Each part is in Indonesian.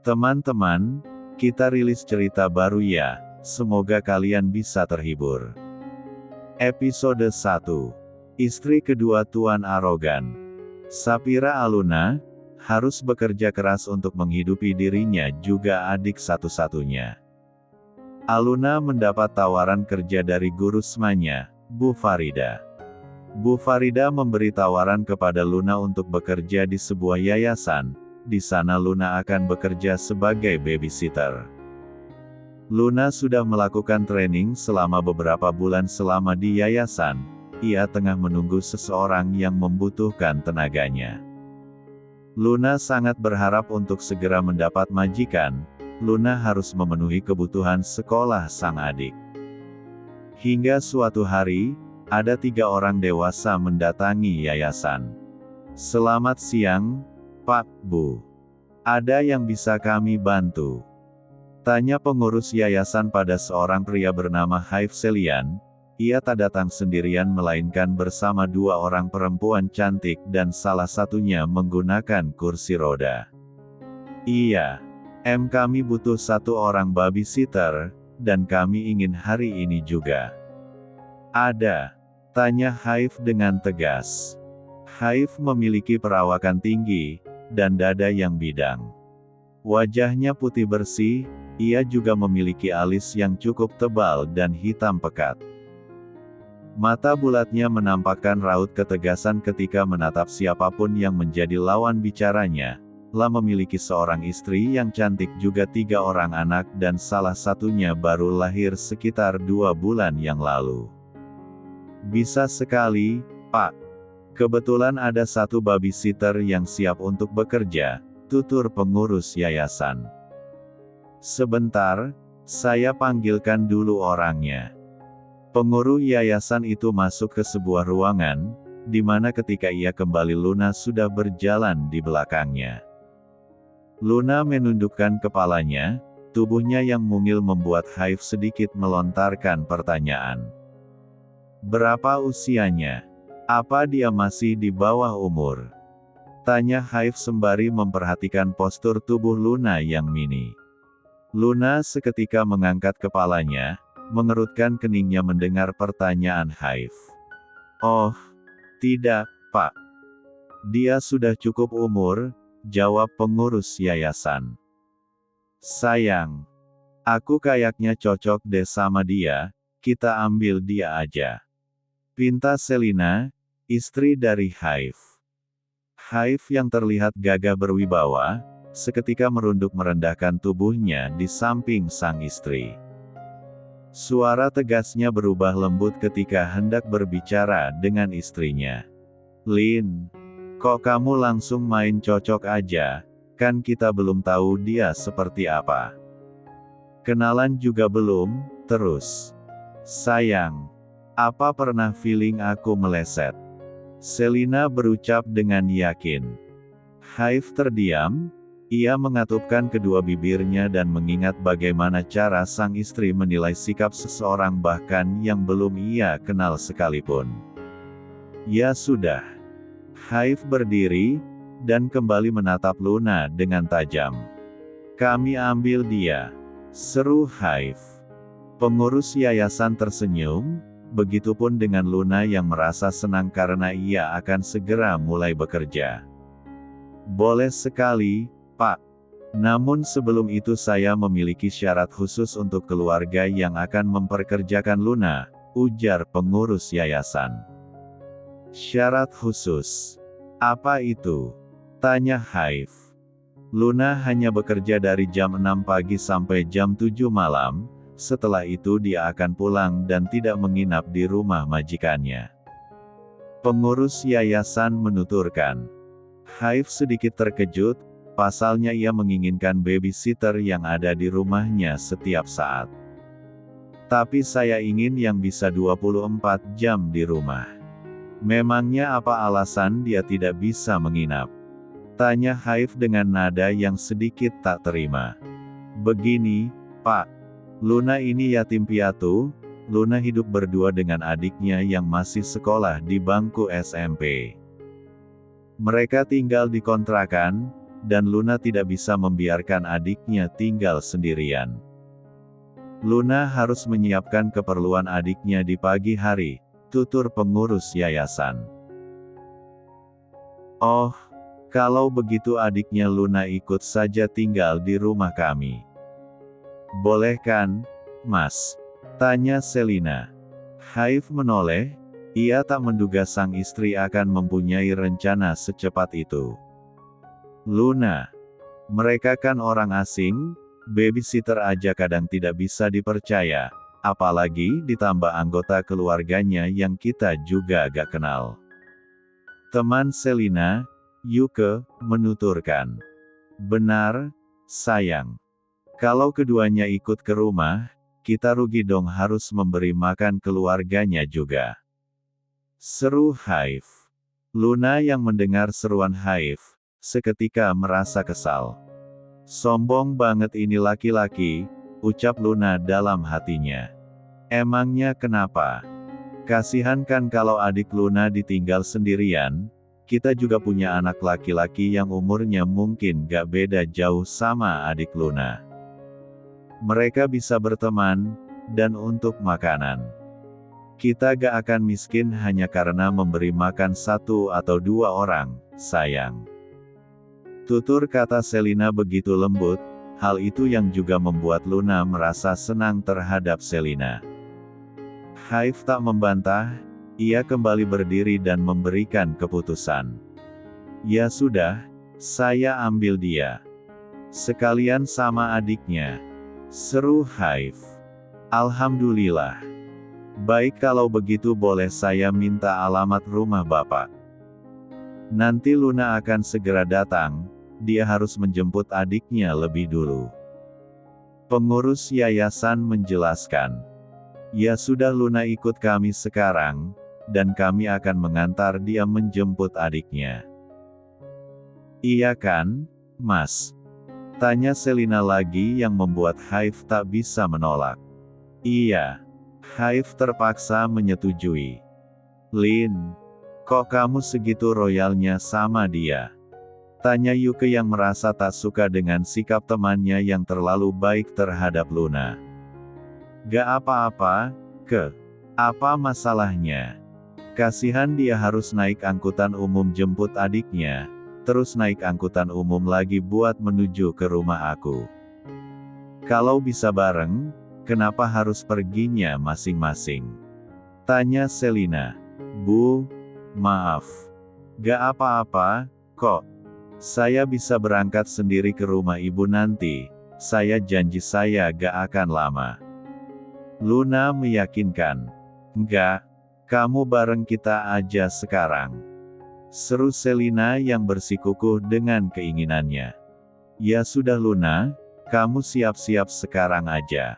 Teman-teman, kita rilis cerita baru ya, semoga kalian bisa terhibur. Episode 1. Istri kedua Tuan Arogan. Sapira Aluna, harus bekerja keras untuk menghidupi dirinya juga adik satu-satunya. Aluna mendapat tawaran kerja dari guru SMA-nya, Bu Farida. Bu Farida memberi tawaran kepada Luna untuk bekerja di sebuah yayasan. Di sana Luna akan bekerja sebagai babysitter. Luna sudah melakukan training selama beberapa bulan selama di yayasan. Ia tengah menunggu seseorang yang membutuhkan tenaganya. Luna sangat berharap untuk segera mendapat majikan. Luna harus memenuhi kebutuhan sekolah sang adik. Hingga suatu hari, ada 3 orang dewasa mendatangi yayasan. "Selamat siang, Pak, Bu. Ada yang bisa kami bantu?" tanya pengurus yayasan pada seorang pria bernama Haif Selian. Ia tak datang sendirian melainkan bersama 2 orang perempuan cantik dan salah satunya menggunakan kursi roda. "Iya, kami butuh 1 orang babysitter, dan kami ingin hari ini juga." "Ada?" tanya Haif dengan tegas. Haif memiliki perawakan tinggi dan dada yang bidang. Wajahnya putih bersih, ia juga memiliki alis yang cukup tebal dan hitam pekat. Mata bulatnya menampakkan raut ketegasan ketika menatap siapapun yang menjadi lawan bicaranya. Lah memiliki seorang istri yang cantik juga 3 orang anak dan salah satunya baru lahir sekitar 2 bulan yang lalu. "Bisa sekali, Pak. Kebetulan ada 1 babysitter yang siap untuk bekerja," tutur pengurus yayasan. "Sebentar, saya panggilkan dulu orangnya." Pengurus yayasan itu masuk ke sebuah ruangan, di mana ketika ia kembali Luna sudah berjalan di belakangnya. Luna menundukkan kepalanya, tubuhnya yang mungil membuat Haif sedikit melontarkan pertanyaan. "Berapa usianya? Apa dia masih di bawah umur?" tanya Haif sembari memperhatikan postur tubuh Luna yang mini. Luna seketika mengangkat kepalanya, mengerutkan keningnya mendengar pertanyaan Haif. "Oh, tidak, Pak. Dia sudah cukup umur," jawab pengurus yayasan. "Sayang. Aku kayaknya cocok deh sama dia, kita ambil dia aja," pinta Selina, istri dari Haif. Haif yang terlihat gagah berwibawa, seketika merunduk merendahkan tubuhnya di samping sang istri. Suara tegasnya berubah lembut ketika hendak berbicara dengan istrinya. "Lin, kok kamu langsung main cocok aja, kan kita belum tahu dia seperti apa. Kenalan juga belum, terus. Sayang, apa pernah feeling aku meleset?" Selina berucap dengan yakin. Haif terdiam, ia mengatupkan kedua bibirnya dan mengingat bagaimana cara sang istri menilai sikap seseorang bahkan yang belum ia kenal sekalipun. "Ya sudah." Haif berdiri, dan kembali menatap Luna dengan tajam. "Kami ambil dia," seru Haif. Pengurus yayasan tersenyum. Begitupun dengan Luna yang merasa senang karena ia akan segera mulai bekerja. "Boleh sekali, Pak. Namun sebelum itu saya memiliki syarat khusus untuk keluarga yang akan memperkerjakan Luna," ujar pengurus yayasan. "Syarat khusus? Apa itu?" tanya Haif. "Luna hanya bekerja dari jam 6 pagi sampai jam 7 malam. Setelah itu dia akan pulang dan tidak menginap di rumah majikannya," pengurus yayasan menuturkan. Haif sedikit terkejut, pasalnya ia menginginkan babysitter yang ada di rumahnya setiap saat. "Tapi saya ingin yang bisa 24 jam di rumah." "Memangnya apa alasan dia tidak bisa menginap?" tanya Haif dengan nada yang sedikit tak terima. "Begini, Pak. Luna ini yatim piatu. Luna hidup berdua dengan adiknya yang masih sekolah di bangku SMP. Mereka tinggal di kontrakan, dan Luna tidak bisa membiarkan adiknya tinggal sendirian. Luna harus menyiapkan keperluan adiknya di pagi hari, tutur pengurus yayasan. Oh, kalau begitu adiknya Luna ikut saja tinggal di rumah kami. Boleh kan, Mas? Tanya Selina. Haif menoleh, ia tak menduga sang istri akan mempunyai rencana secepat itu. Luna, mereka kan orang asing, babysitter aja kadang tidak bisa dipercaya, apalagi ditambah anggota keluarganya yang kita juga gak kenal. Teman Selina, Yuke, menuturkan. Benar, sayang. Kalau keduanya ikut ke rumah, kita rugi dong harus memberi makan keluarganya juga. Seru Haif. Luna yang mendengar seruan Haif, seketika merasa kesal. Sombong banget ini laki-laki, ucap Luna dalam hatinya. Emangnya kenapa? Kasihan kan kalau adik Luna ditinggal sendirian, kita juga punya anak laki-laki yang umurnya mungkin gak beda jauh sama adik Luna. Mereka bisa berteman, dan untuk makanan. Kita gak akan miskin hanya karena memberi makan 1 atau 2 orang, sayang. Tutur kata Selina begitu lembut, hal itu yang juga membuat Luna merasa senang terhadap Selina. Haif tak membantah, ia kembali berdiri dan memberikan keputusan. Ya sudah, saya ambil dia. Sekalian sama adiknya. Seru Haif. Alhamdulillah. Baik kalau begitu boleh saya minta alamat rumah Bapak. Nanti Luna akan segera datang, dia harus menjemput adiknya lebih dulu. Pengurus yayasan menjelaskan. Ya sudah Luna ikut kami sekarang, dan kami akan mengantar dia menjemput adiknya. Iya kan, Mas? Tanya Selina lagi yang membuat Haif tak bisa menolak. Iya. Haif terpaksa menyetujui. Lin, kok kamu segitu royalnya sama dia? Tanya Yuke yang merasa tak suka dengan sikap temannya yang terlalu baik terhadap Luna. Gak apa-apa, apa masalahnya? Kasihan dia harus naik angkutan umum jemput adiknya, terus naik angkutan umum lagi buat menuju ke rumah aku. Kalau bisa bareng, kenapa harus perginya masing-masing? Tanya Selina. Bu, maaf. Gak apa-apa, kok. Saya bisa berangkat sendiri ke rumah ibu nanti, saya janji saya gak akan lama. Luna meyakinkan. Enggak, kamu bareng kita aja sekarang. Seru Selina yang bersikukuh dengan keinginannya. Ya sudah Luna, kamu siap-siap sekarang aja.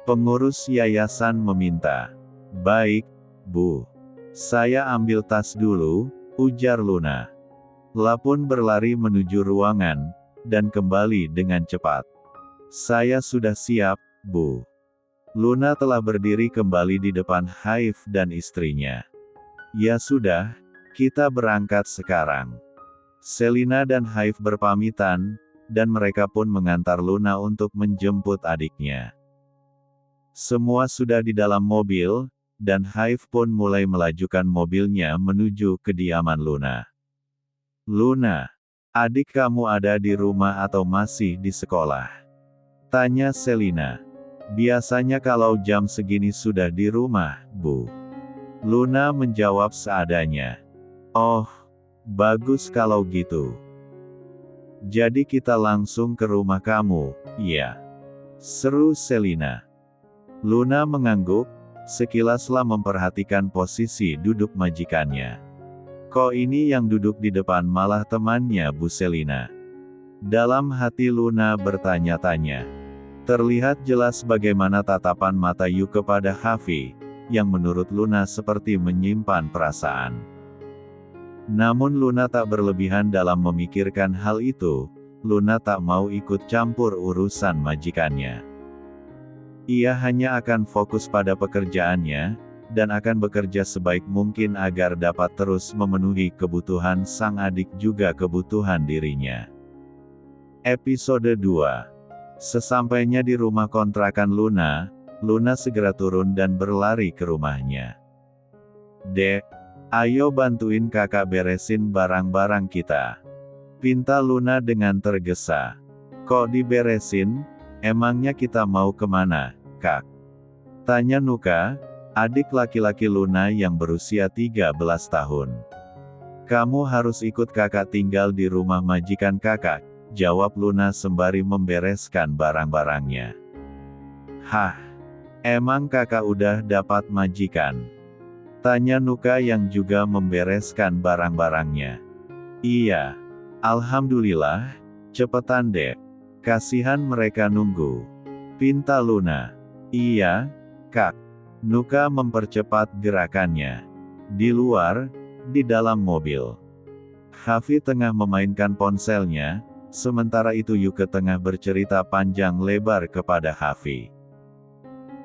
Pengurus yayasan meminta. Baik, Bu. Saya ambil tas dulu, ujar Luna. La pun berlari menuju ruangan, dan kembali dengan cepat. Saya sudah siap, Bu. Luna telah berdiri kembali di depan Haif dan istrinya. Ya sudah, kita berangkat sekarang. Selina dan Haif berpamitan, dan mereka pun mengantar Luna untuk menjemput adiknya. Semua sudah di dalam mobil, dan Haif pun mulai melajukan mobilnya menuju kediaman Luna. Luna, adik kamu ada di rumah atau masih di sekolah? Tanya Selina. Biasanya kalau jam segini sudah di rumah, Bu. Luna menjawab seadanya. Oh, bagus kalau gitu. Jadi kita langsung ke rumah kamu, ya? Seru Selina. Luna mengangguk, sekilaslah memperhatikan posisi duduk majikannya. Kok ini yang duduk di depan malah temannya Bu Selina? Dalam hati Luna bertanya-tanya. Terlihat jelas bagaimana tatapan mata Yuke pada Hafi, yang menurut Luna seperti menyimpan perasaan. Namun Luna tak berlebihan dalam memikirkan hal itu, Luna tak mau ikut campur urusan majikannya. Ia hanya akan fokus pada pekerjaannya, dan akan bekerja sebaik mungkin agar dapat terus memenuhi kebutuhan sang adik juga kebutuhan dirinya. Episode 2. Sesampainya di rumah kontrakan Luna, Luna segera turun dan berlari ke rumahnya. "Dek, ayo bantuin kakak beresin barang-barang kita," pinta Luna dengan tergesa. "Kok diberesin? Emangnya kita mau kemana, Kak?" tanya Nuka, adik laki-laki Luna yang berusia 13 tahun. "Kamu harus ikut kakak tinggal di rumah majikan kakak," jawab Luna sembari membereskan barang-barangnya. "Hah? Emang kakak udah dapat majikan?" tanya Nuka yang juga membereskan barang-barangnya. "Iya. Alhamdulillah, cepetan dek. Kasihan mereka nunggu," pinta Luna. "Iya, Kak." Nuka mempercepat gerakannya. Di luar, di dalam mobil, Hafi tengah memainkan ponselnya, sementara itu Yuke tengah bercerita panjang lebar kepada Hafi.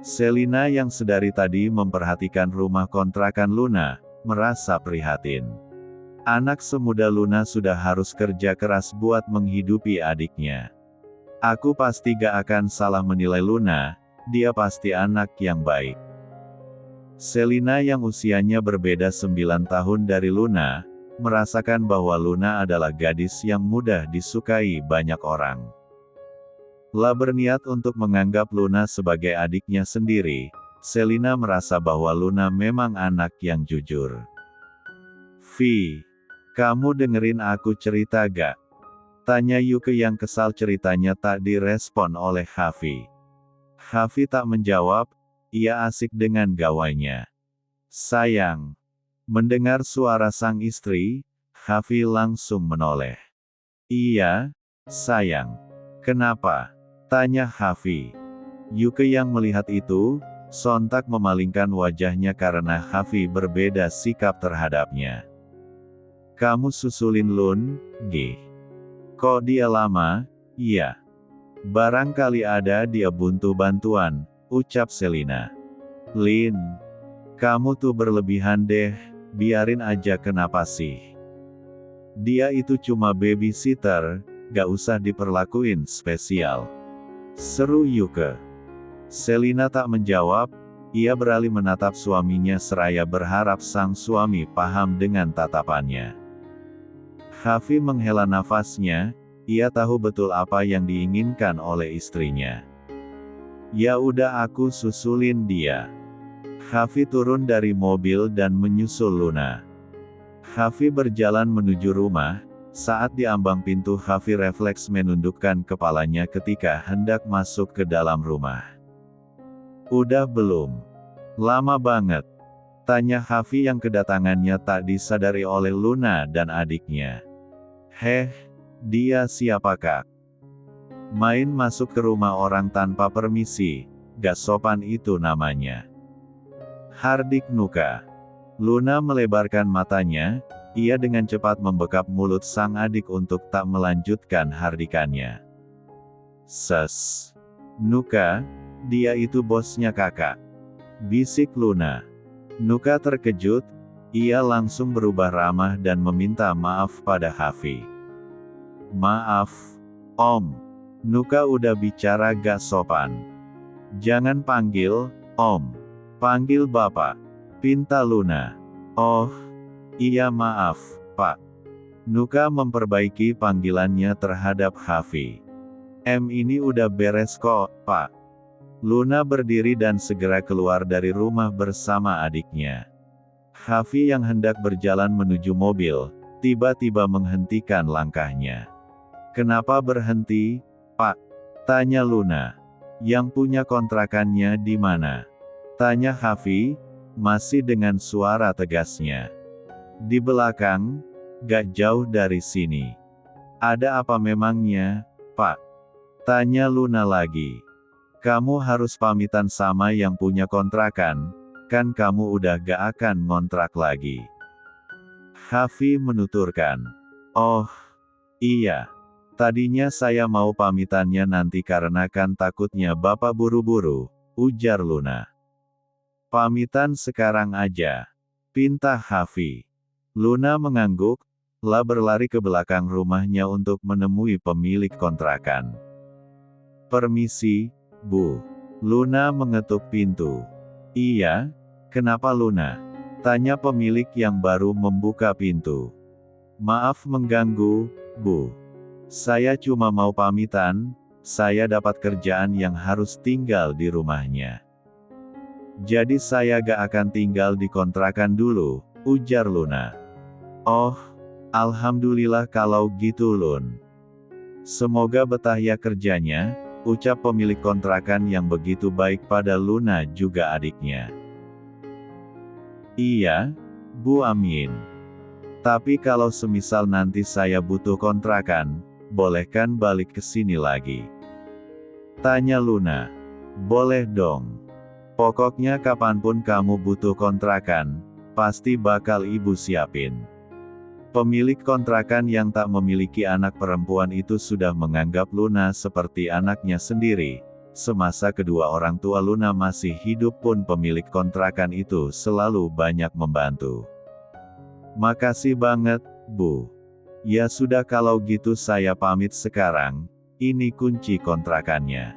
Selina yang sedari tadi memperhatikan rumah kontrakan Luna, merasa prihatin. Anak semuda Luna sudah harus kerja keras buat menghidupi adiknya. "Aku pasti gak akan salah menilai Luna, dia pasti anak yang baik." Selina yang usianya berbeda 9 tahun dari Luna, merasakan bahwa Luna adalah gadis yang mudah disukai banyak orang. La berniat untuk menganggap Luna sebagai adiknya sendiri, Selina merasa bahwa Luna memang anak yang jujur. "Vi, kamu dengerin aku cerita gak?" tanya Yuke yang kesal ceritanya tak direspon oleh Hafi. Hafi tak menjawab, ia asik dengan gawainya. "Sayang." Mendengar suara sang istri, Hafi langsung menoleh. "Iya, sayang. Kenapa?" tanya Hafi. Yuke yang melihat itu, sontak memalingkan wajahnya karena Hafi berbeda sikap terhadapnya. "Kamu susulin Lun, Gi? Kok dia lama?" "Iya. Barangkali ada dia butuh bantuan," ucap Selina. "Lin, kamu tuh berlebihan deh, biarin aja kenapa sih? Dia itu cuma babysitter, gak usah diperlakuin spesial," seru Yuke. Selina tak menjawab, ia beralih menatap suaminya seraya berharap sang suami paham dengan tatapannya. Hafi menghela nafasnya, ia tahu betul apa yang diinginkan oleh istrinya. "Ya udah aku susulin dia." Hafi turun dari mobil dan menyusul Luna. Hafi berjalan menuju rumah, saat di ambang pintu Hafi refleks menundukkan kepalanya ketika hendak masuk ke dalam rumah. "Udah belum? Lama banget," tanya Hafi yang kedatangannya tak disadari oleh Luna dan adiknya. "Heh, dia siapa Kak? Main masuk ke rumah orang tanpa permisi, gak sopan itu namanya." "Hardik Nuka." Luna melebarkan matanya, ia dengan cepat membekap mulut sang adik untuk tak melanjutkan hardikannya. "Ses. Nuka, dia itu bosnya kakak," bisik Luna. Nuka terkejut, ia langsung berubah ramah dan meminta maaf pada Hafi. "Maaf, Om. Nuka udah bicara gak sopan. Jangan panggil Om. Panggil Bapak," pinta Luna. "Oh, iya maaf, Pak." Nuka memperbaiki panggilannya terhadap Hafi. Ini udah beres kok, Pak." Luna berdiri dan segera keluar dari rumah bersama adiknya. Hafi yang hendak berjalan menuju mobil, tiba-tiba menghentikan langkahnya. "Kenapa berhenti, Pak?" tanya Luna. "Yang punya kontrakannya di mana?" tanya Hafi, masih dengan suara tegasnya. "Di belakang, gak jauh dari sini." "Ada apa memangnya, Pak?" tanya Luna lagi. "Kamu harus pamitan sama yang punya kontrakan, kan kamu udah gak akan ngontrak lagi." Hafi menuturkan. "Oh, iya. Tadinya saya mau pamitannya nanti karena kan takutnya Bapak buru-buru," ujar Luna. Pamitan sekarang aja, pinta Hafi. Luna mengangguk, lalu berlari ke belakang rumahnya untuk menemui pemilik kontrakan. Permisi, Bu. Luna mengetuk pintu. Iya, kenapa Luna? Tanya pemilik yang baru membuka pintu. Maaf mengganggu, Bu. Saya cuma mau pamitan, saya dapat kerjaan yang harus tinggal di rumahnya. Jadi saya gak akan tinggal di kontrakan dulu, ujar Luna. Oh, alhamdulillah kalau gitu Lun. Semoga betah ya kerjanya, ucap pemilik kontrakan yang begitu baik pada Luna juga adiknya. Iya, Bu amin. Tapi kalau semisal nanti saya butuh kontrakan, boleh kan balik ke sini lagi? Tanya Luna. Boleh dong. Pokoknya kapanpun kamu butuh kontrakan, pasti bakal ibu siapin. Pemilik kontrakan yang tak memiliki anak perempuan itu sudah menganggap Luna seperti anaknya sendiri. Semasa kedua orang tua Luna masih hidup pun pemilik kontrakan itu selalu banyak membantu. Makasih banget, Bu. Ya sudah kalau gitu saya pamit sekarang, ini kunci kontrakannya.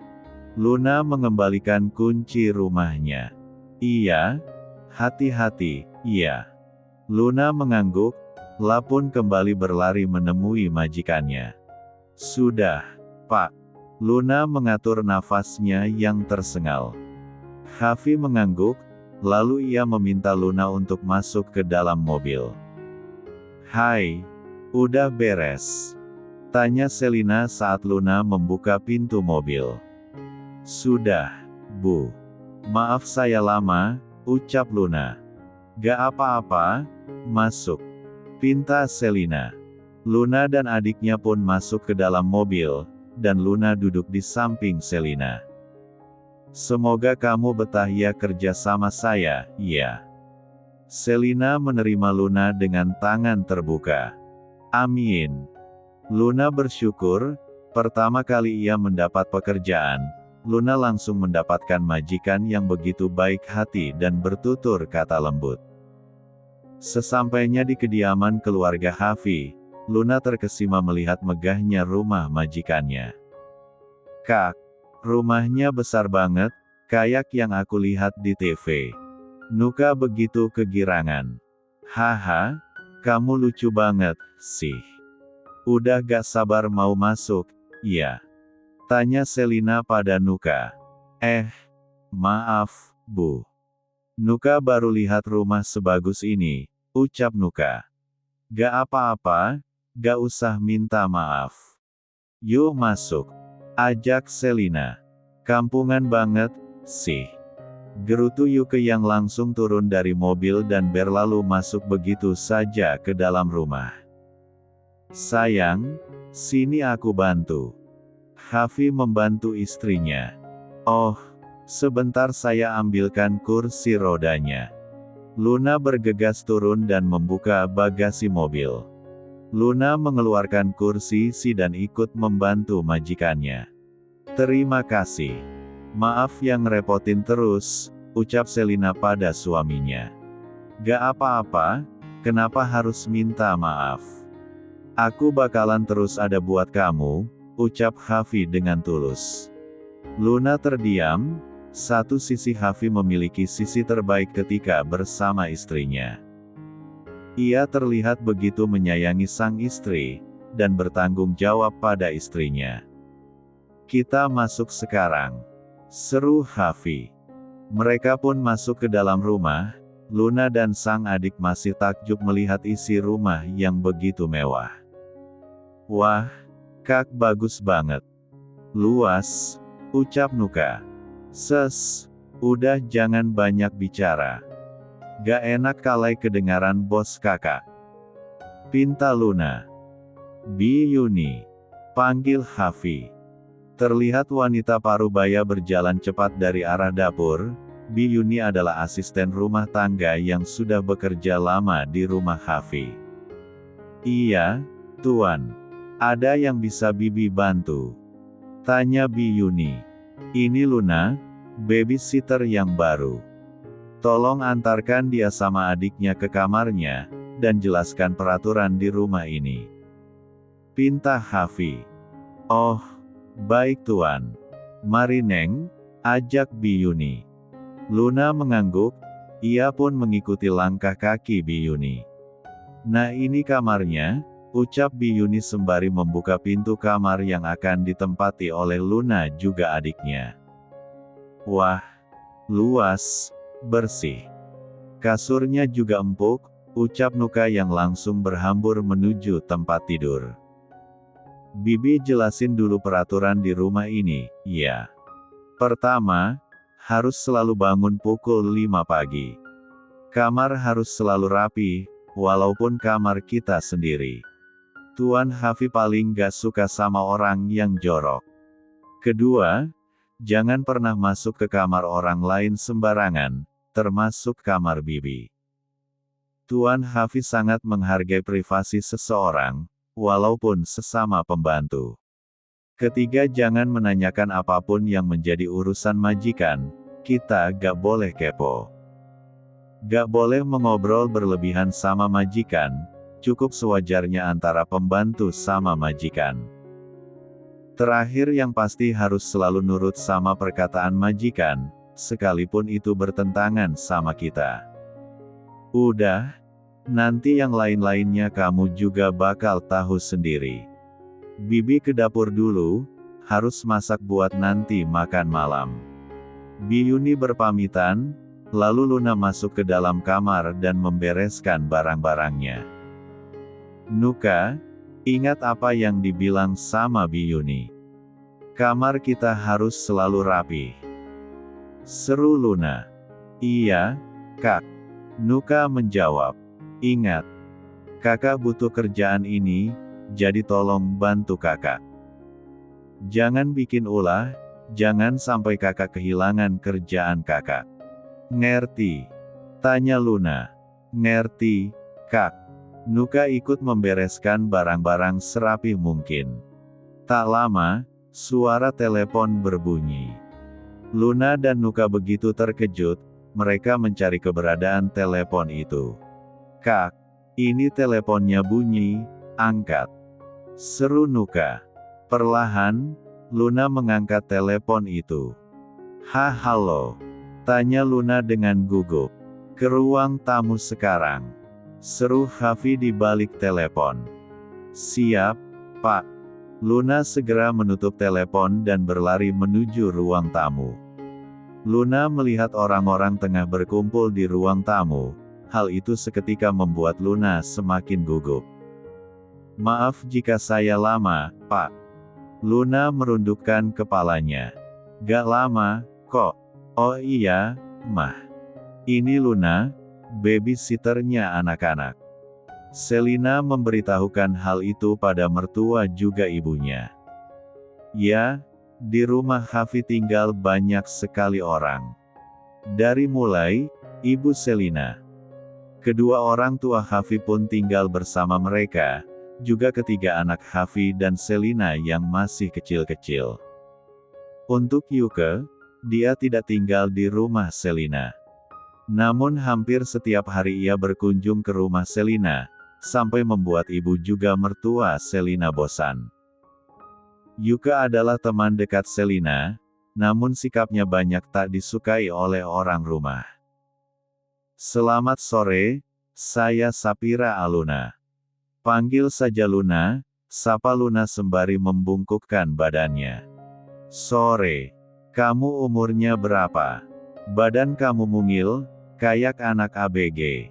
Luna mengembalikan kunci rumahnya. Iya, hati-hati, iya. Luna mengangguk, lapun kembali berlari menemui majikannya. Sudah, Pak. Luna mengatur nafasnya yang tersengal. Hafi mengangguk, lalu ia meminta Luna untuk masuk ke dalam mobil. Hai, udah beres? Tanya Selina saat Luna membuka pintu mobil. Sudah, Bu. Maaf saya lama, ucap Luna. Gak apa-apa, masuk. Pinta Selina. Luna dan adiknya pun masuk ke dalam mobil, dan Luna duduk di samping Selina. Semoga kamu betah ya kerja sama saya, ya. Selina menerima Luna dengan tangan terbuka. Amin. Luna bersyukur, pertama kali ia mendapat pekerjaan, Luna langsung mendapatkan majikan yang begitu baik hati dan bertutur kata lembut. Sesampainya di kediaman keluarga Hafi, Luna terkesima melihat megahnya rumah majikannya. Kak, rumahnya besar banget, kayak yang aku lihat di TV. Nuka begitu kegirangan. Haha, kamu lucu banget, sih. Udah gak sabar mau masuk, ya? Tanya Selina pada Nuka. Maaf, Bu. Nuka baru lihat rumah sebagus ini, ucap Nuka. Gak apa-apa, gak usah minta maaf. Yuk masuk, ajak Selina. Kampungan banget, sih. Gerutu Yuke yang langsung turun dari mobil dan berlalu masuk begitu saja ke dalam rumah. Sayang, sini aku bantu. Hafi membantu istrinya. Oh, sebentar saya ambilkan kursi rodanya. Luna bergegas turun dan membuka bagasi mobil. Luna mengeluarkan kursi dan ikut membantu majikannya. Terima kasih. Maaf yang ngerepotin terus, ucap Selina pada suaminya. Gak apa-apa, kenapa harus minta maaf? Aku bakalan terus ada buat kamu, ucap Hafi dengan tulus. Luna terdiam, satu sisi Hafi memiliki sisi terbaik ketika bersama istrinya. Ia terlihat begitu menyayangi sang istri, dan bertanggung jawab pada istrinya. Kita masuk sekarang. Seru Hafi. Mereka pun masuk ke dalam rumah, Luna dan sang adik masih takjub melihat isi rumah yang begitu mewah. Wah, Kak bagus banget. Luas, ucap Nuka. Udah jangan banyak bicara. Gak enak kalai kedengaran bos kakak. Pinta Luna. Bi Yuni. Panggil Hafi. Terlihat wanita parubaya berjalan cepat dari arah dapur. Bi Yuni adalah asisten rumah tangga yang sudah bekerja lama di rumah Hafi. Iya, Tuan. Ada yang bisa Bibi bantu? Tanya Bi Yuni. Ini Luna, babysitter yang baru. Tolong antarkan dia sama adiknya ke kamarnya, dan jelaskan peraturan di rumah ini. Pinta Hafi. Oh, baik tuan. Mari Neng, ajak Biyuni. Luna mengangguk, ia pun mengikuti langkah kaki Biyuni. Nah ini kamarnya, ucap Biyuni sembari membuka pintu kamar yang akan ditempati oleh Luna juga adiknya. Wah, luas, bersih. Kasurnya juga empuk, ucap Nuka yang langsung berhambur menuju tempat tidur. Bibi jelasin dulu peraturan di rumah ini, ya. Pertama, harus selalu bangun pukul 5 pagi. Kamar harus selalu rapi, walaupun kamar kita sendiri. Tuan Hafi paling gak suka sama orang yang jorok. Kedua, jangan pernah masuk ke kamar orang lain sembarangan, termasuk kamar Bibi. Tuan Hafi sangat menghargai privasi seseorang, walaupun sesama pembantu. Ketiga, jangan menanyakan apapun yang menjadi urusan majikan, kita gak boleh kepo. Gak boleh mengobrol berlebihan sama majikan, cukup sewajarnya antara pembantu sama majikan. Terakhir yang pasti harus selalu nurut sama perkataan majikan, sekalipun itu bertentangan sama kita. Udah, nanti yang lain-lainnya kamu juga bakal tahu sendiri. Bibi ke dapur dulu, harus masak buat nanti makan malam. Biyuni berpamitan, lalu Luna masuk ke dalam kamar dan membereskan barang-barangnya. Nuka, ingat apa yang dibilang sama Biyuni. Kamar kita harus selalu rapi. Seru Luna. Iya, Kak. Nuka menjawab. Ingat, kakak butuh kerjaan ini, jadi tolong bantu kakak. Jangan bikin ulah, jangan sampai kakak kehilangan kerjaan kakak. Ngerti? Tanya Luna. Ngerti, Kak. Nuka ikut membereskan barang-barang serapih mungkin. Tak lama, suara telepon berbunyi. Luna dan Nuka begitu terkejut, mereka mencari keberadaan telepon itu. Kak, ini teleponnya bunyi, angkat. Seru Nuka. Perlahan, Luna mengangkat telepon itu. Halo. Tanya Luna dengan gugup. Ke ruang tamu sekarang. Seru Hafi di balik telepon. Siap, Pak. Luna segera menutup telepon dan berlari menuju ruang tamu. Luna melihat orang-orang tengah berkumpul di ruang tamu. Hal itu seketika membuat Luna semakin gugup. Maaf jika saya lama, Pak. Luna merundukkan kepalanya. Gak lama, kok. Oh iya, Mah. Ini Luna, babysitternya anak-anak. Selina memberitahukan hal itu pada mertua juga ibunya. Ya, di rumah Hafi tinggal banyak sekali orang. Dari mulai, Ibu Selina. Kedua orang tua Hafi pun tinggal bersama mereka, juga ketiga anak Hafi dan Selina yang masih kecil-kecil. Untuk Yuke, dia tidak tinggal di rumah Selina. Namun hampir setiap hari ia berkunjung ke rumah Selina, sampai membuat ibu juga mertua Selina bosan. Yuke adalah teman dekat Selina, namun sikapnya banyak tak disukai oleh orang rumah. Selamat sore, saya Sapira Aluna. Panggil saja Luna, sapa Luna sembari membungkukkan badannya. Sore. Kamu umurnya berapa? Badan kamu mungil, kayak anak ABG.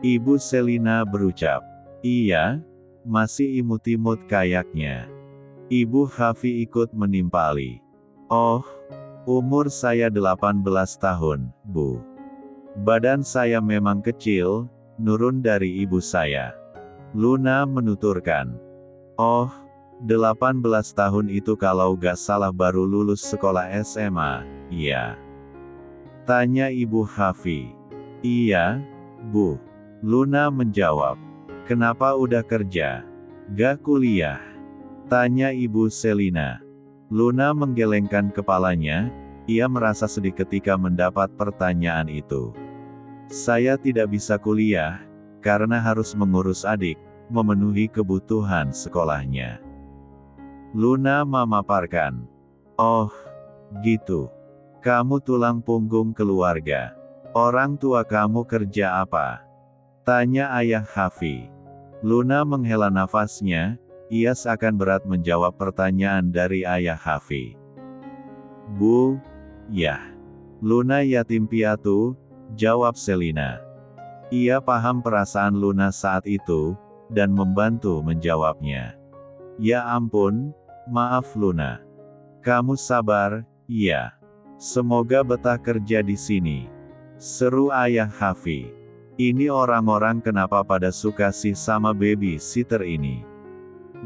Ibu Selina berucap. Iya, masih imut-imut kayaknya. Ibu Hafi ikut menimpali. Oh, umur saya 18 tahun, Bu. Badan saya memang kecil, nurun dari ibu saya. Luna menuturkan. Oh, 18 tahun itu kalau gak salah baru lulus sekolah SMA, iya. Tanya Ibu Hafi. Iya, Bu. Luna menjawab. Kenapa udah kerja? Gak kuliah? Tanya Ibu Selina. Luna menggelengkan kepalanya, Ia merasa sedih ketika mendapat pertanyaan itu. Saya tidak bisa kuliah, karena harus mengurus adik, memenuhi kebutuhan sekolahnya. Luna memaparkan. Oh, gitu. Kamu tulang punggung keluarga. Orang tua kamu kerja apa? Tanya ayah Harvey. Luna menghela nafasnya, ia seakan berat menjawab pertanyaan dari ayah Harvey. Bu, ya. Luna yatim piatu, jawab Selina. Ia paham perasaan Luna saat itu, dan membantu menjawabnya. Ya ampun, maaf Luna. Kamu sabar, ya. Semoga betah kerja di sini. Seru ayah Harvey. Ini orang-orang kenapa pada suka sih sama babysitter ini?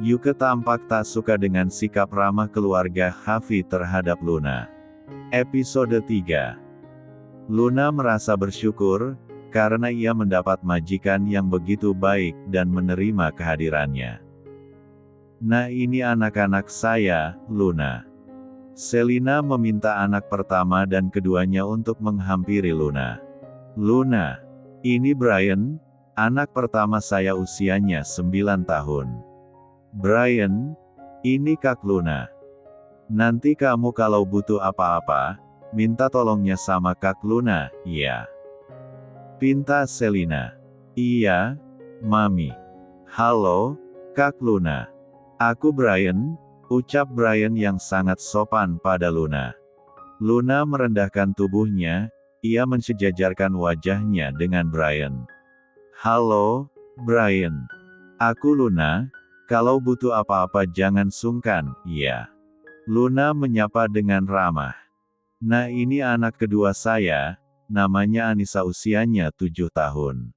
Yuka tampak tak suka dengan sikap ramah keluarga Harvey terhadap Luna. Episode 3. Luna merasa bersyukur, karena ia mendapat majikan yang begitu baik dan menerima kehadirannya. Nah ini anak-anak saya, Luna. Selina meminta anak pertama dan keduanya untuk menghampiri Luna. Luna. Ini Brian, anak pertama saya usianya 9 tahun. Brian, ini Kak Luna. Nanti kamu kalau butuh apa-apa, minta tolongnya sama Kak Luna, ya. Pinta Selina. Iya, Mami. Halo, Kak Luna. Aku Brian, ucap Brian yang sangat sopan pada Luna. Luna merendahkan tubuhnya, ia mensejajarkan wajahnya dengan Brian. Halo, Brian. Aku Luna, kalau butuh apa-apa jangan sungkan, ya. Luna menyapa dengan ramah. Nah ini anak kedua saya, namanya Anissa usianya 7 tahun.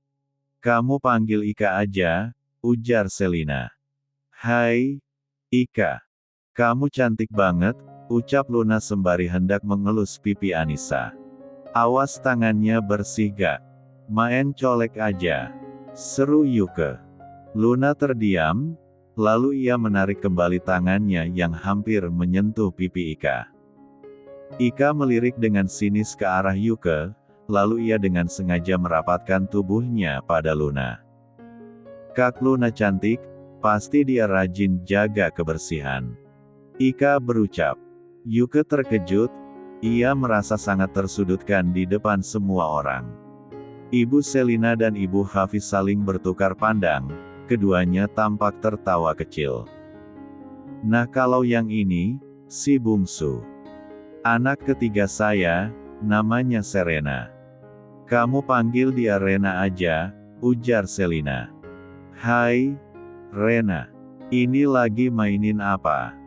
Kamu panggil Ika aja, ujar Selina. Hai, Ika. Kamu cantik banget, ucap Luna sembari hendak mengelus pipi Anissa. Awas tangannya bersih gak? Main colek aja. Seru Yuka. Luna terdiam, lalu ia menarik kembali tangannya yang hampir menyentuh pipi Ika. Ika melirik dengan sinis ke arah Yuka, lalu ia dengan sengaja merapatkan tubuhnya pada Luna. Kak Luna cantik, pasti dia rajin jaga kebersihan. Ika berucap. Yuka terkejut, ia merasa sangat tersudutkan di depan semua orang. Ibu Selina dan Ibu Hafiz saling bertukar pandang, keduanya tampak tertawa kecil. Nah kalau yang ini, si bungsu. Anak ketiga saya, namanya Serena. Kamu panggil dia Rena aja, ujar Selina. Hai, Rena. Ini lagi mainin apa?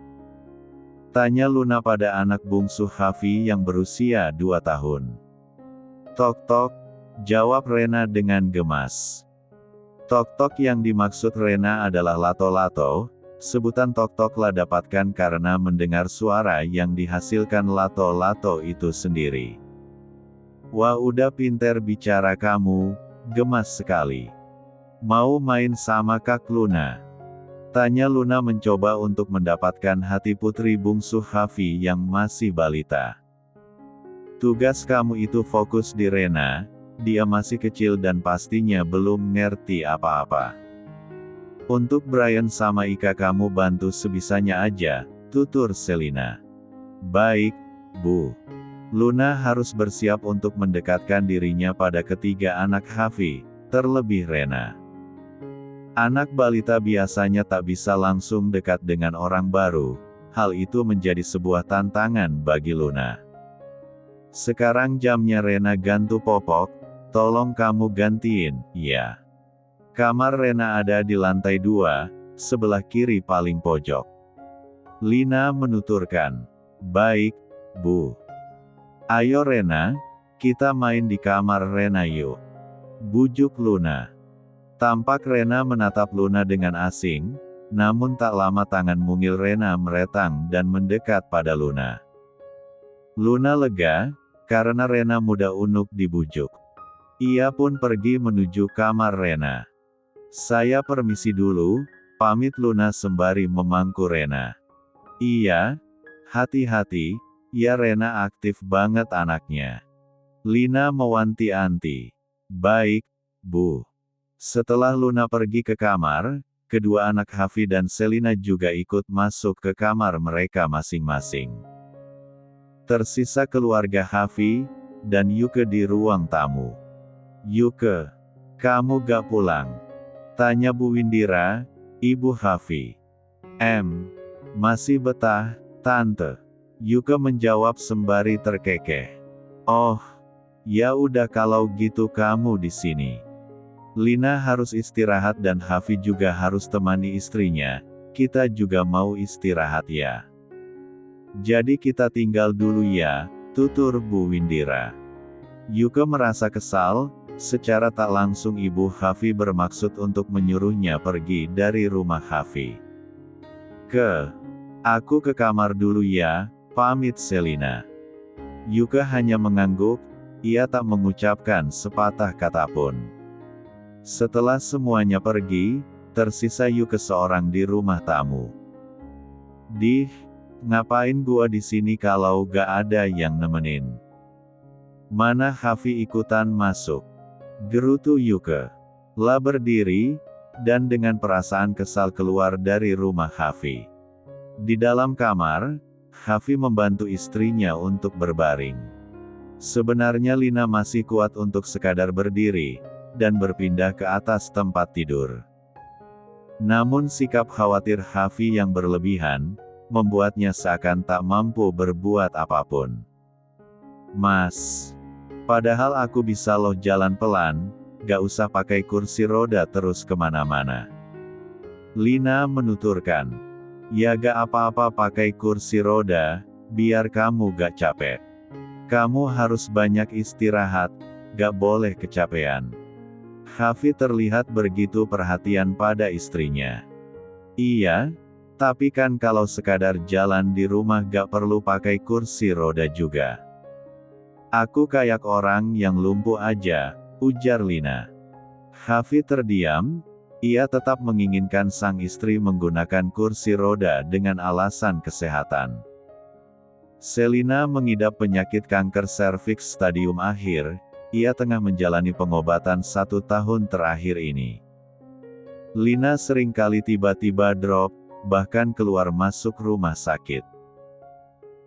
Tanya Luna pada anak bungsu Harvey yang berusia 2 tahun. Tok-tok, jawab Rena dengan gemas. Tok-tok yang dimaksud Rena adalah lato-lato, sebutan tok-tok lah dapatkan karena mendengar suara yang dihasilkan lato-lato itu sendiri. Wah udah pinter bicara kamu, gemas sekali. Mau main sama Kak Luna? Tanya Luna mencoba untuk mendapatkan hati putri bungsu Harvey yang masih balita. Tugas kamu itu fokus di Rena, dia masih kecil dan pastinya belum ngerti apa-apa. Untuk Brian sama Ika kamu bantu sebisanya aja, tutur Selina. Baik, Bu. Luna harus bersiap untuk mendekatkan dirinya pada ketiga anak Harvey, terlebih Rena. Anak balita biasanya tak bisa langsung dekat dengan orang baru, hal itu menjadi sebuah tantangan bagi Luna. Sekarang jamnya Rena gantu popok, tolong kamu gantiin, ya. Kamar Rena ada di lantai 2, sebelah kiri paling pojok. Lina menuturkan. Baik, Bu. Ayo Rena, kita main di kamar Rena yuk. Bujuk Luna. Tampak Rena menatap Luna dengan asing, namun tak lama tangan mungil Rena meretang dan mendekat pada Luna. Luna lega, karena Rena mudah untuk dibujuk. Ia pun pergi menuju kamar Rena. Saya permisi dulu, pamit Luna sembari memangku Rena. Iya, hati-hati, Ya Rena aktif banget anaknya. Lina mewanti-wanti. Baik, Bu. Setelah Luna pergi ke kamar, kedua anak Hafi dan Selina juga ikut masuk ke kamar mereka masing-masing. Tersisa keluarga Hafi dan Yuke di ruang tamu. Yuke, kamu gak pulang? Tanya Bu Windira, ibu Hafi. Masih betah, Tante. Yuke menjawab sembari terkekeh. Oh, ya udah kalau gitu kamu di sini. Lina harus istirahat dan Hafi juga harus temani istrinya. Kita juga mau istirahat ya. Jadi kita tinggal dulu ya, tutur Bu Windira. Yuke merasa kesal. Secara tak langsung ibu Hafi bermaksud untuk menyuruhnya pergi dari rumah Hafi. Aku ke kamar dulu ya, pamit Selina. Yuke hanya mengangguk, ia tak mengucapkan sepatah kata pun. Setelah semuanya pergi, tersisa Yuke seorang di rumah tamu. Ngapain gua di sini kalau gak ada yang nemenin? Mana Hafi ikutan masuk? Gerutu Yuke. La berdiri, dan dengan perasaan kesal keluar dari rumah Hafi. Di dalam kamar, Hafi membantu istrinya untuk berbaring. Sebenarnya Lina masih kuat untuk sekadar berdiri, dan berpindah ke atas tempat tidur. Namun sikap khawatir Hafi yang berlebihan, membuatnya seakan tak mampu berbuat apapun. Mas. Padahal aku bisa loh jalan pelan, gak usah pakai kursi roda terus kemana-mana. Lina menuturkan. Ya gak apa-apa pakai kursi roda, biar kamu gak capek. Kamu harus banyak istirahat, gak boleh kecapean. Hafi terlihat begitu perhatian pada istrinya. Iya, tapi kan kalau sekadar jalan di rumah gak perlu pakai kursi roda juga. Aku kayak orang yang lumpuh aja, ujar Lina. Hafi terdiam, ia tetap menginginkan sang istri menggunakan kursi roda dengan alasan kesehatan. Selina mengidap penyakit kanker serviks stadium akhir, ia tengah menjalani pengobatan 1 tahun terakhir ini. Lina seringkali tiba-tiba drop, bahkan keluar masuk rumah sakit.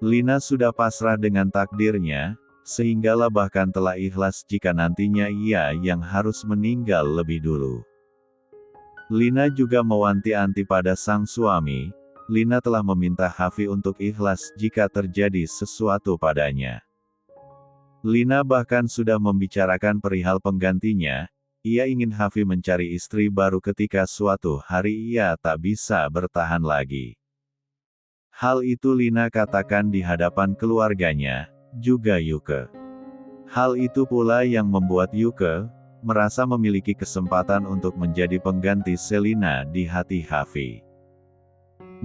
Lina sudah pasrah dengan takdirnya, sehinggalah bahkan telah ikhlas jika nantinya ia yang harus meninggal lebih dulu. Lina juga mewanti-wanti pada sang suami. Lina telah meminta Hafi untuk ikhlas jika terjadi sesuatu padanya. Lina bahkan sudah membicarakan perihal penggantinya. Ia ingin Hafi mencari istri baru ketika suatu hari ia tak bisa bertahan lagi. Hal itu Lina katakan di hadapan keluarganya, juga Yuke. Hal itu pula yang membuat Yuke merasa memiliki kesempatan untuk menjadi pengganti Selina di hati Hafi.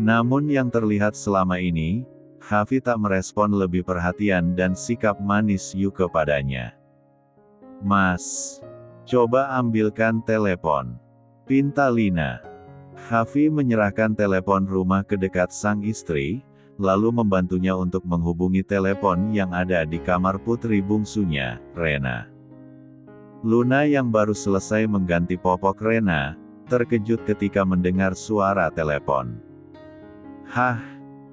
Namun yang terlihat selama ini, Hafi tak merespon lebih perhatian dan sikap manis Yuke padanya. Mas, coba ambilkan telepon, pinta Lina. Hafi menyerahkan telepon rumah ke dekat sang istri, lalu membantunya untuk menghubungi telepon yang ada di kamar putri bungsunya, Rena. Luna yang baru selesai mengganti popok Rena, terkejut ketika mendengar suara telepon. Hah,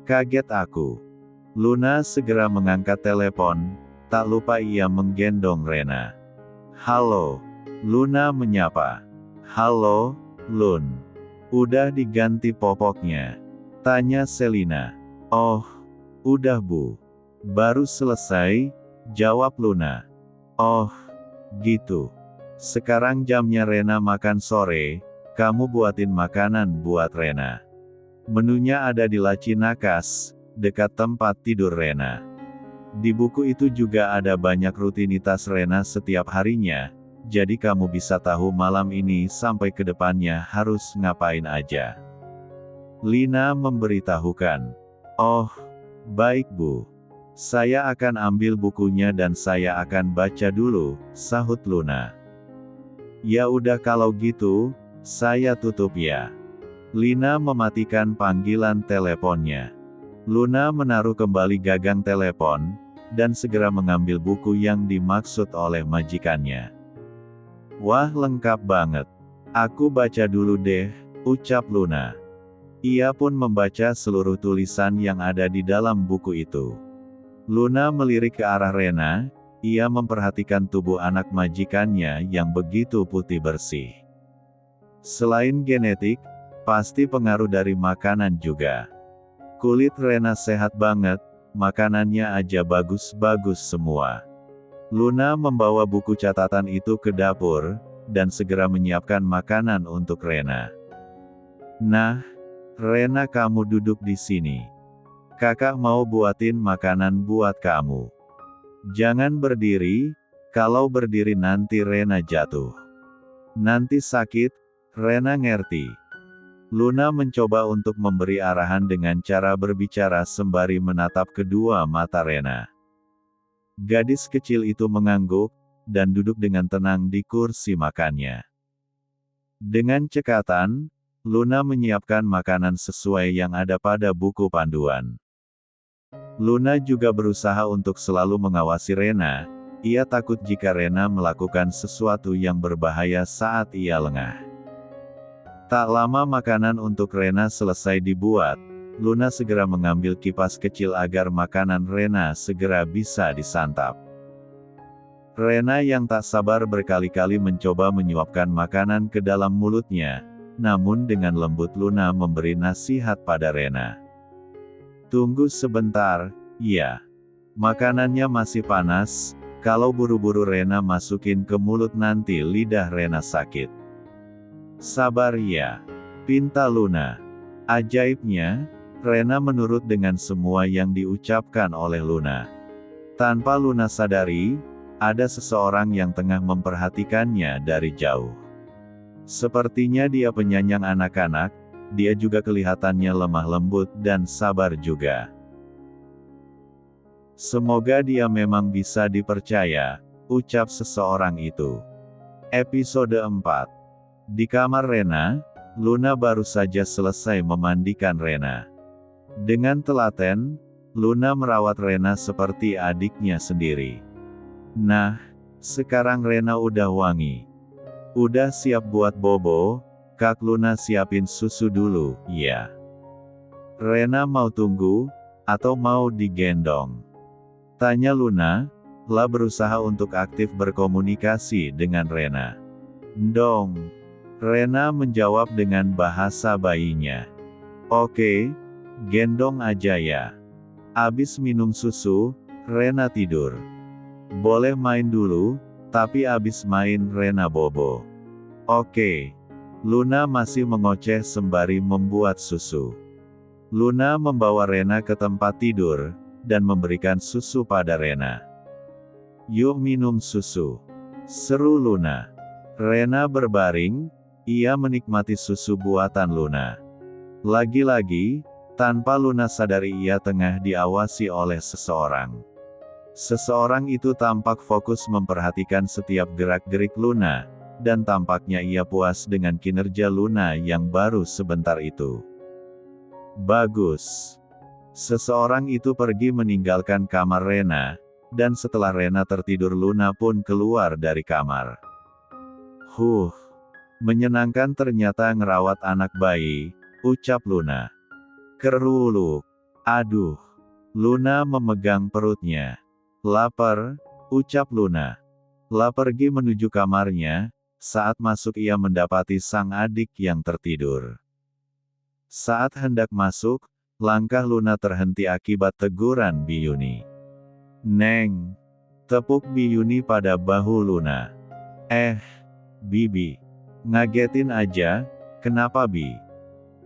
kaget aku. Luna segera mengangkat telepon, tak lupa ia menggendong Rena. Halo, Luna menyapa. Halo, Lun. Udah diganti popoknya? Tanya Selina. Oh, udah Bu. Baru selesai, jawab Luna. Oh, gitu. Sekarang jamnya Rena makan sore, kamu buatin makanan buat Rena. Menunya ada di laci nakas, dekat tempat tidur Rena. Di buku itu juga ada banyak rutinitas Rena setiap harinya, jadi kamu bisa tahu malam ini sampai ke depannya harus ngapain aja. Lina memberitahukan. Oh, baik Bu. Saya akan ambil bukunya dan saya akan baca dulu, sahut Luna. Ya udah kalau gitu, saya tutup ya. Lina mematikan panggilan teleponnya. Luna menaruh kembali gagang telepon, dan segera mengambil buku yang dimaksud oleh majikannya. Wah, lengkap banget. Aku baca dulu deh, ucap Luna. Ia pun membaca seluruh tulisan yang ada di dalam buku itu. Luna melirik ke arah Rena, ia memperhatikan tubuh anak majikannya yang begitu putih bersih. Selain genetik, pasti pengaruh dari makanan juga. Kulit Rena sehat banget, makanannya aja bagus-bagus semua. Luna membawa buku catatan itu ke dapur, dan segera menyiapkan makanan untuk Rena. Nah, Rena, kamu duduk di sini. Kakak mau buatin makanan buat kamu. Jangan berdiri, kalau berdiri nanti Rena jatuh. Nanti sakit, Rena ngerti. Luna mencoba untuk memberi arahan dengan cara berbicara sembari menatap kedua mata Rena. Gadis kecil itu mengangguk, dan duduk dengan tenang di kursi makannya. Dengan cekatan, Luna menyiapkan makanan sesuai yang ada pada buku panduan. Luna juga berusaha untuk selalu mengawasi Rena, ia takut jika Rena melakukan sesuatu yang berbahaya saat ia lengah. Tak lama makanan untuk Rena selesai dibuat, Luna segera mengambil kipas kecil agar makanan Rena segera bisa disantap. Rena yang tak sabar berkali-kali mencoba menyuapkan makanan ke dalam mulutnya, namun dengan lembut Luna memberi nasihat pada Rena. Tunggu sebentar, ya. Makanannya masih panas, kalau buru-buru Rena masukin ke mulut nanti lidah Rena sakit. Sabar ya, pinta Luna. Ajaibnya, Rena menurut dengan semua yang diucapkan oleh Luna. Tanpa Luna sadari, ada seseorang yang tengah memperhatikannya dari jauh. Sepertinya dia penyayang anak-anak, dia juga kelihatannya lemah lembut dan sabar juga. Semoga dia memang bisa dipercaya, ucap seseorang itu. Episode 4. Di kamar Rena, Luna baru saja selesai memandikan Rena. Dengan telaten, Luna merawat Rena seperti adiknya sendiri. Nah, sekarang Rena udah wangi. Udah siap buat bobo, Kak Luna siapin susu dulu, ya. Rena mau tunggu, atau mau digendong? Tanya Luna, lah berusaha untuk aktif berkomunikasi dengan Rena. Dong. Rena menjawab dengan bahasa bayinya. Oke, gendong aja ya. Abis minum susu, Rena tidur. Boleh main dulu, tapi abis main Rena bobo. Oke. Luna masih mengoceh sembari membuat susu. Luna membawa Rena ke tempat tidur, dan memberikan susu pada Rena. Yuk minum susu, seru Luna. Rena berbaring, ia menikmati susu buatan Luna. Lagi-lagi, tanpa Luna sadari ia tengah diawasi oleh seseorang. Seseorang itu tampak fokus memperhatikan setiap gerak-gerik Luna, dan tampaknya ia puas dengan kinerja Luna yang baru sebentar itu. Bagus. Seseorang itu pergi meninggalkan kamar Rena, dan setelah Rena tertidur Luna pun keluar dari kamar. Menyenangkan ternyata ngerawat anak bayi, ucap Luna. Keruluk. Aduh. Luna memegang perutnya. Lapar, ucap Luna. La pergi menuju kamarnya, saat masuk ia mendapati sang adik yang tertidur. Saat hendak masuk, langkah Luna terhenti akibat teguran Biyuni. Neng. Tepuk Biyuni pada bahu Luna. Bibi. Ngagetin aja, kenapa Bi?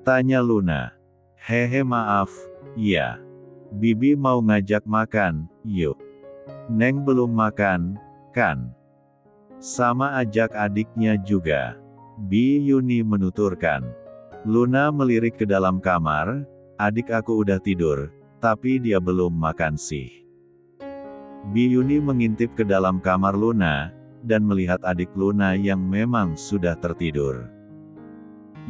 Tanya Luna. Hehe maaf, ya. Bibi mau ngajak makan, yuk. Neng belum makan, kan? Sama ajak adiknya juga. Bi Yuni menuturkan. Luna melirik ke dalam kamar, adik aku udah tidur, tapi dia belum makan sih. Bi Yuni mengintip ke dalam kamar Luna, dan melihat adik Luna yang memang sudah tertidur.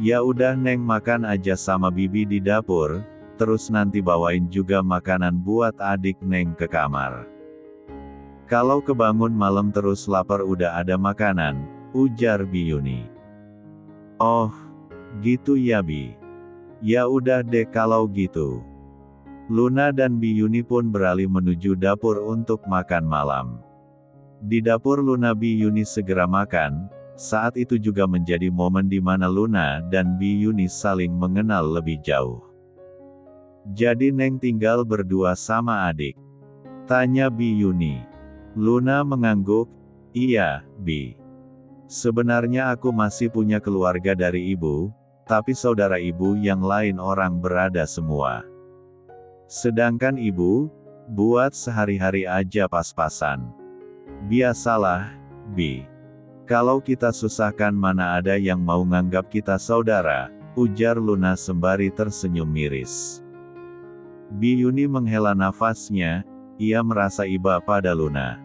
Ya udah Neng makan aja sama Bibi di dapur, terus nanti bawain juga makanan buat adik Neng ke kamar. Kalau kebangun malam terus lapar udah ada makanan, ujar Biyuni. Oh, gitu ya Bi. Ya udah deh kalau gitu. Luna dan Biyuni pun beralih menuju dapur untuk makan malam. Di dapur Luna Biyuni segera makan, saat itu juga menjadi momen di mana Luna dan Biyuni saling mengenal lebih jauh. Jadi Neng tinggal berdua sama adik? Tanya Biyuni. Luna mengangguk, iya, Bi. Sebenarnya aku masih punya keluarga dari ibu, tapi saudara ibu yang lain orang berada semua. Sedangkan ibu, buat sehari-hari aja pas-pasan. Biasalah, Bi. Kalau kita susahkan mana ada yang mau nganggap kita saudara, ujar Luna sembari tersenyum miris. Biyuni menghela nafasnya, ia merasa iba pada Luna.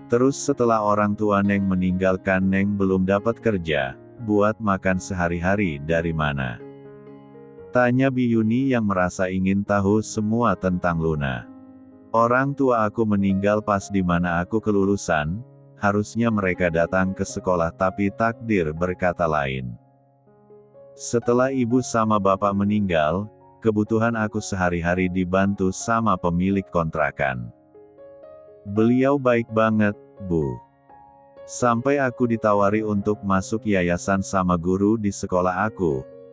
Terus setelah orang tua Neng meninggalkan Neng belum dapat kerja, buat makan sehari-hari dari mana? Tanya Biyuni yang merasa ingin tahu semua tentang Luna. Orang tua aku meninggal pas di mana aku kelulusan, harusnya mereka datang ke sekolah tapi takdir berkata lain. Setelah ibu sama bapak meninggal, kebutuhan aku sehari-hari dibantu sama pemilik kontrakan. Beliau baik banget, Bu. Sampai aku ditawari untuk masuk yayasan sama guru di sekolah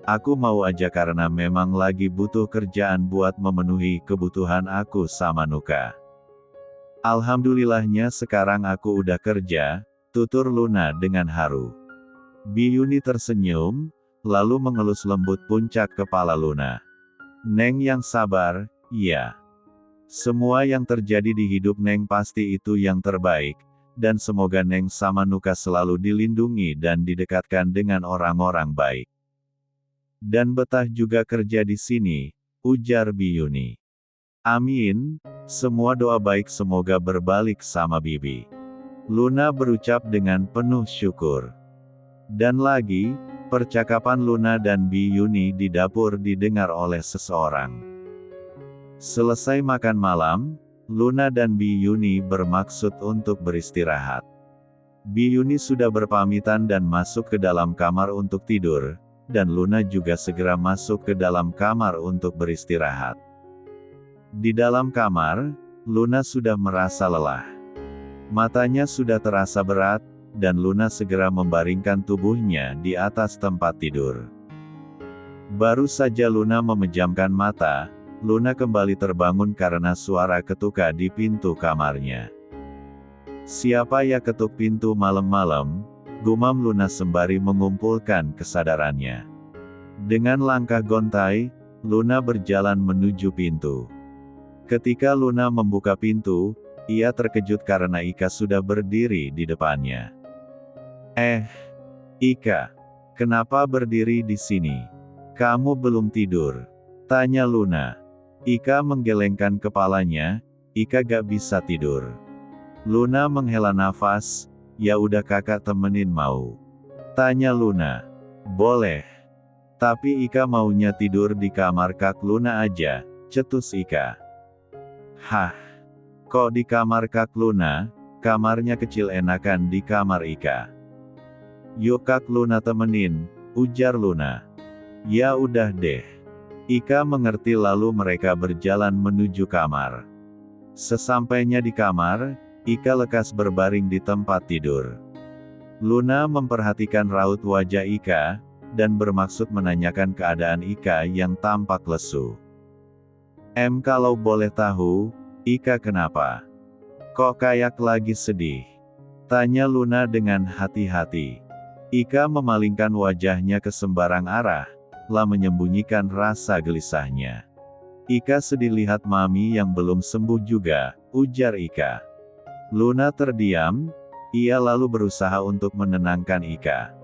aku mau aja karena memang lagi butuh kerjaan buat memenuhi kebutuhan aku sama Nuka. Alhamdulillahnya sekarang aku udah kerja, tutur Luna dengan haru. Biyuni tersenyum, lalu mengelus lembut puncak kepala Luna. Neng yang sabar, ya. Semua yang terjadi di hidup Neng pasti itu yang terbaik, dan semoga Neng sama Nuka selalu dilindungi dan didekatkan dengan orang-orang baik. Dan betah juga kerja di sini, ujar Biyuni. Amin, semua doa baik semoga berbalik sama Bibi. Luna berucap dengan penuh syukur. Dan lagi, percakapan Luna dan Biyuni di dapur didengar oleh seseorang. Selesai makan malam, Luna dan Biyuni bermaksud untuk beristirahat. Biyuni sudah berpamitan dan masuk ke dalam kamar untuk tidur, dan Luna juga segera masuk ke dalam kamar untuk beristirahat. Di dalam kamar, Luna sudah merasa lelah. Matanya sudah terasa berat, dan Luna segera membaringkan tubuhnya di atas tempat tidur. Baru saja Luna memejamkan mata, Luna kembali terbangun karena suara ketukan di pintu kamarnya. Siapa ya ketuk pintu malam-malam? Gumam Luna sembari mengumpulkan kesadarannya. Dengan langkah gontai, Luna berjalan menuju pintu. Ketika Luna membuka pintu, ia terkejut karena Ika sudah berdiri di depannya. Ika, kenapa berdiri di sini? Kamu belum tidur? Tanya Luna. Ika menggelengkan kepalanya, Ika gak bisa tidur. Luna menghela nafas, ya udah kakak temenin mau. Tanya Luna. Boleh. Tapi Ika maunya tidur di kamar Kak Luna aja, cetus Ika. Hah? Kok di kamar Kak Luna? Kamarnya kecil enakan di kamar Ika. Yuk Kak Luna temenin, ujar Luna. Ya udah deh. Ika mengerti lalu mereka berjalan menuju kamar. Sesampainya di kamar, Ika lekas berbaring di tempat tidur. Luna memperhatikan raut wajah Ika, dan bermaksud menanyakan keadaan Ika yang tampak lesu. Kalau boleh tahu, Ika kenapa? Kok kayak lagi sedih? Tanya Luna dengan hati-hati. Ika memalingkan wajahnya ke sembarang arah, lah menyembunyikan rasa gelisahnya. Ika sedih lihat mami yang belum sembuh juga, ujar Ika. Luna terdiam, ia lalu berusaha untuk menenangkan Ika.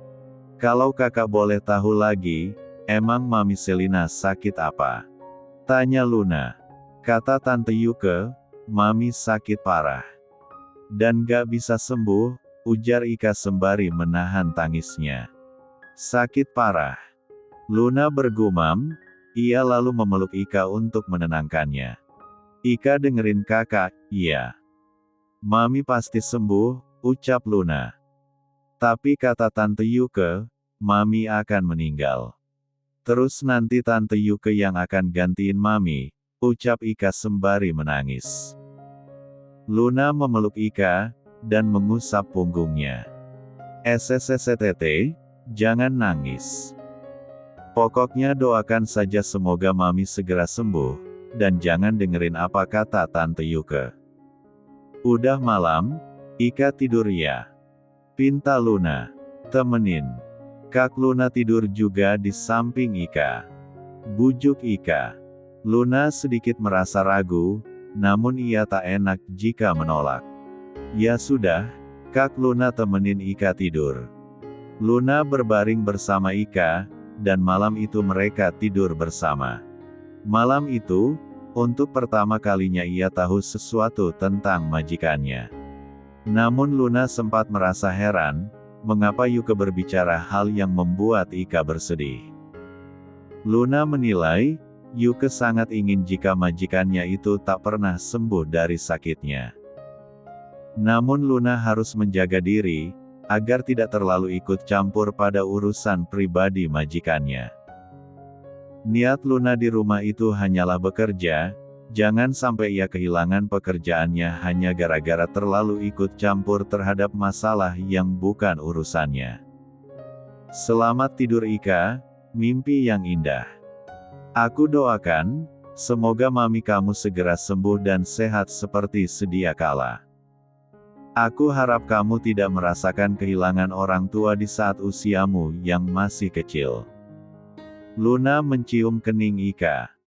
Kalau kakak boleh tahu lagi, emang mami Selina sakit apa? Tanya Luna. Kata Tante Yuke, mami sakit parah. Dan gak bisa sembuh, ujar Ika sembari menahan tangisnya. Sakit parah. Luna bergumam, Ia lalu memeluk Ika untuk menenangkannya. Ika dengerin kakak, iya. Mami pasti sembuh, ucap Luna. Tapi kata Tante Yuke, Mami akan meninggal. Terus nanti Tante Yuke yang akan gantiin Mami, ucap Ika sembari menangis. Luna memeluk Ika, dan mengusap punggungnya. SSSTT, jangan nangis. Pokoknya doakan saja semoga Mami segera sembuh, dan jangan dengerin apa kata Tante Yuke. Udah malam, Ika tidur ya. Pinta Luna. Temenin. Kak Luna tidur juga di samping Ika. Bujuk Ika. Luna sedikit merasa ragu, namun ia tak enak jika menolak. Ya sudah, Kak Luna temenin Ika tidur. Luna berbaring bersama Ika, dan malam itu mereka tidur bersama. Malam itu, untuk pertama kalinya ia tahu sesuatu tentang majikannya. Namun Luna sempat merasa heran, mengapa Yuke berbicara hal yang membuat Ika bersedih. Luna menilai, Yuke sangat ingin jika majikannya itu tak pernah sembuh dari sakitnya. Namun Luna harus menjaga diri, agar tidak terlalu ikut campur pada urusan pribadi majikannya. Niat Luna di rumah itu hanyalah bekerja, jangan sampai ia kehilangan pekerjaannya hanya gara-gara terlalu ikut campur terhadap masalah yang bukan urusannya. Selamat tidur Ika, mimpi yang indah. Aku doakan, semoga Mami kamu segera sembuh dan sehat seperti sedia kala. Aku harap kamu tidak merasakan kehilangan orang tua di saat usiamu yang masih kecil. Luna mencium kening Ika.